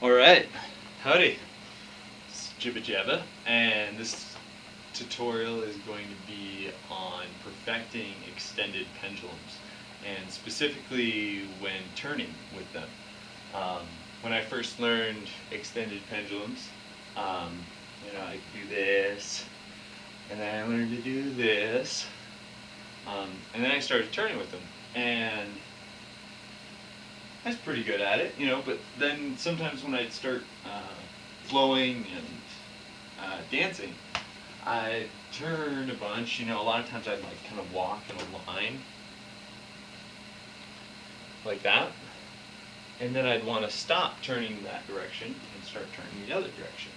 Alright, howdy, it's Jibba Jabba, and this tutorial is going to be on perfecting extended pendulums, and specifically when turning with them. When I first learned extended pendulums, I could do this, and then I learned to do this, and then I started turning with them, and I was pretty good at it, but then sometimes when I'd start flowing and dancing, I'd turn a bunch, a lot of times I'd like kind of walk in a line like that, and then I'd want to stop turning that direction and start turning the other direction.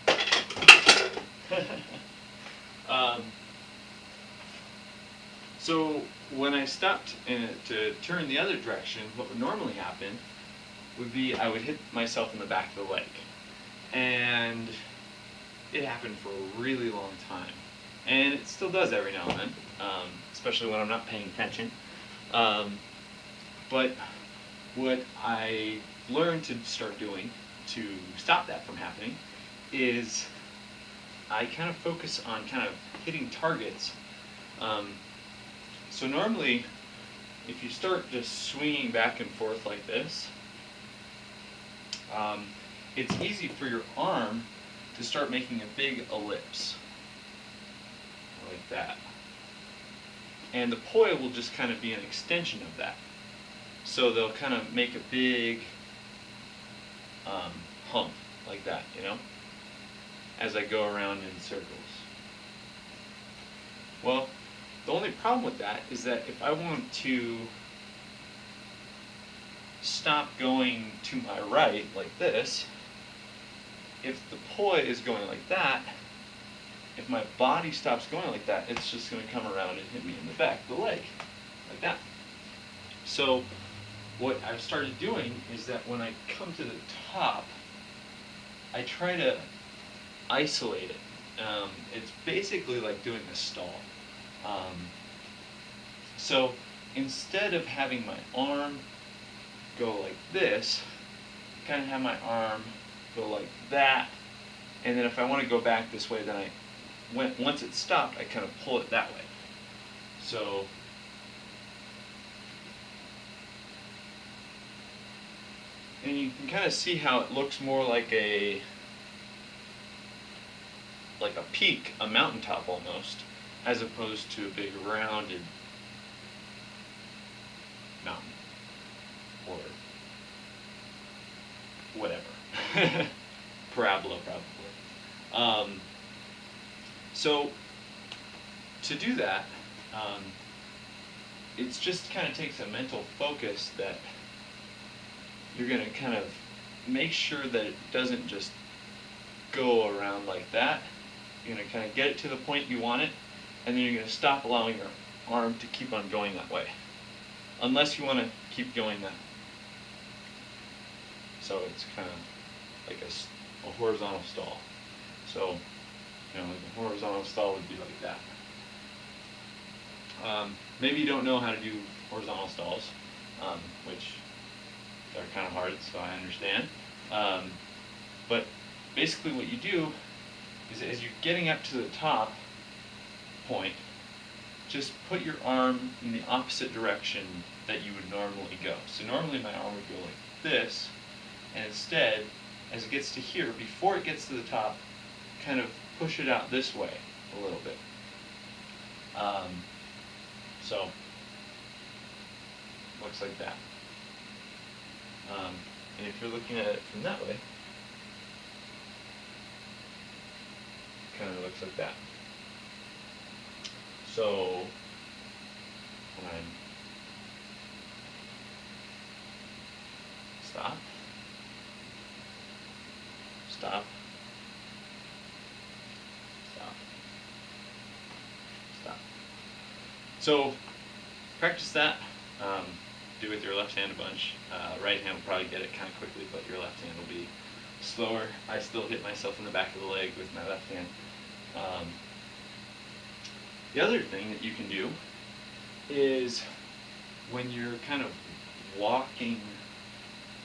So when I stopped to turn the other direction, what would normally happen would be I would hit myself in the back of the leg. And it happened for a really long time. And it still does every now and then, especially when I'm not paying attention. But what I learned to start doing to stop that from happening is I kind of focus on kind of hitting targets. So normally, if you start just swinging back and forth like this, it's easy for your arm to start making a big ellipse, like that. And the poi will just kind of be an extension of that. So they'll kind of make a big hump, like that, as I go around in circles. Well, the only problem with that is that if I want to stop going to my right, like this, if the poi is going like that, if my body stops going like that, it's just going to come around and hit me in the back of the leg, like that. So what I've started doing is that when I come to the top, I try to isolate it. It's basically like doing a stall. So instead of having my arm go like this, kind of have my arm go like that, and then if I want to go back this way, then once it's stopped, I kind of pull it that way. So and you can kind of see how it looks more like a peak, a mountaintop almost, as opposed to a big rounded mountain or whatever. Parabola, probably. So to do that, it just kind of takes a mental focus that you're going to kind of make sure that it doesn't just go around like that. You're going to kind of get it to the point you want it, and then you're going to stop allowing your arm to keep on going that way, unless you want to keep going that. So it's kind of like a horizontal stall. So, like a horizontal stall would be like that. Maybe you don't know how to do horizontal stalls, which are kind of hard, so I understand. But basically what you do is as you're getting up to the top point, just put your arm in the opposite direction that you would normally go. So normally my arm would go like this, and instead, as it gets to here, before it gets to the top, kind of push it out this way a little bit. So, looks like that. And if you're looking at it from that way, it kind of looks like that. So, when I'm stop, stop, stop, stop. So, practice that. Do with your left hand a bunch. Right hand will probably get it kind of quickly, but your left hand will be slower. I still hit myself in the back of the leg with my left hand. The other thing that you can do is when you're kind of walking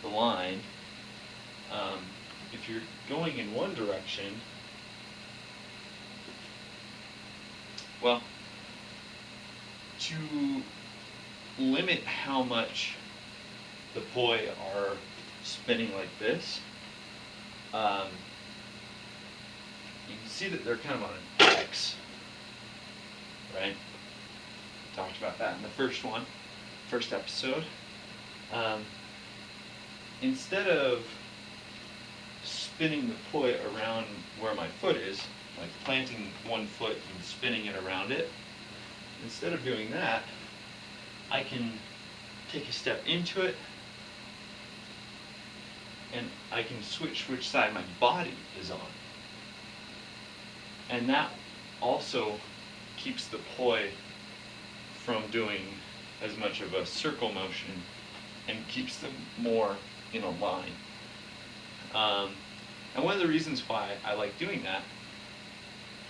the line, if you're going in one direction, well, to limit how much the poi are spinning like this, you can see that they're kind of on an X, right? Talked about that in the first episode. Instead of spinning the poi around where my foot is, like planting one foot and spinning it around it, instead of doing that, I can take a step into it, and I can switch which side my body is on. And that also keeps the poi from doing as much of a circle motion and keeps them more in a line. And one of the reasons why I like doing that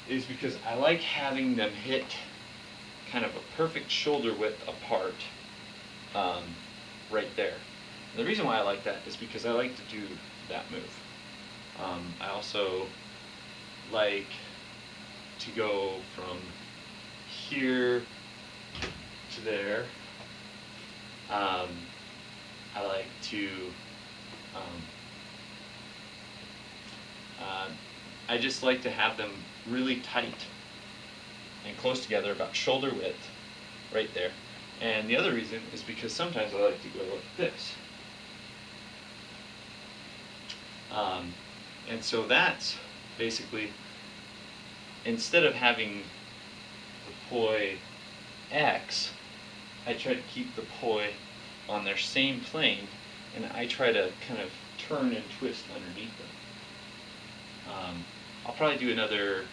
is because I like having them hit kind of a perfect shoulder width apart right there. And the reason why I like that is because I like to do that move. I also like to go from here to there. I like to I just like to have them really tight and close together, about shoulder width, right there. And the other reason is because sometimes I like to go like this. And so that's basically, instead of having the poi X, I try to keep the poi on their same plane, and I try to kind of turn and twist underneath them. I'll probably do another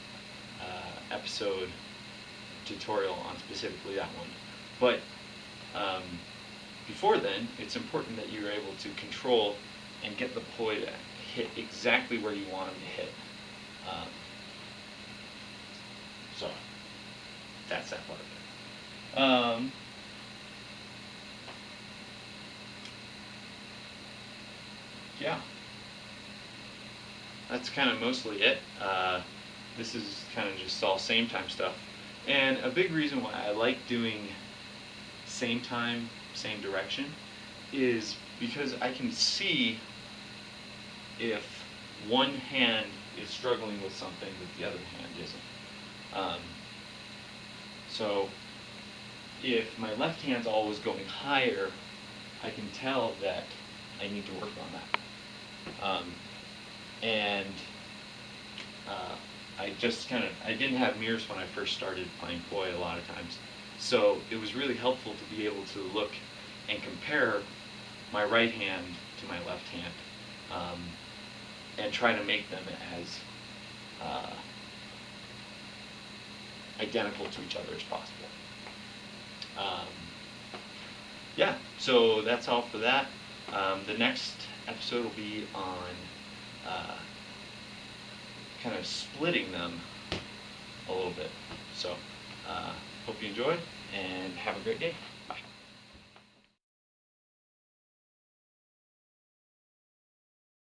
episode tutorial on specifically that one. But before then, it's important that you're able to control and get the poi to hit exactly where you want them to hit. So that's that part of it. Yeah. That's kind of mostly it. This is kind of just all same time stuff. And a big reason why I like doing same time, same direction is because I can see if one hand is struggling with something that the other hand isn't. So if my left hand's always going higher, I can tell that I need to work on that. And I didn't have mirrors when I first started playing poi a lot of times. So it was really helpful to be able to look and compare my right hand to my left hand, and try to make them as identical to each other as possible. Yeah, so that's all for that. The next episode will be on kind of splitting them a little bit. So hope you enjoy, and have a great day.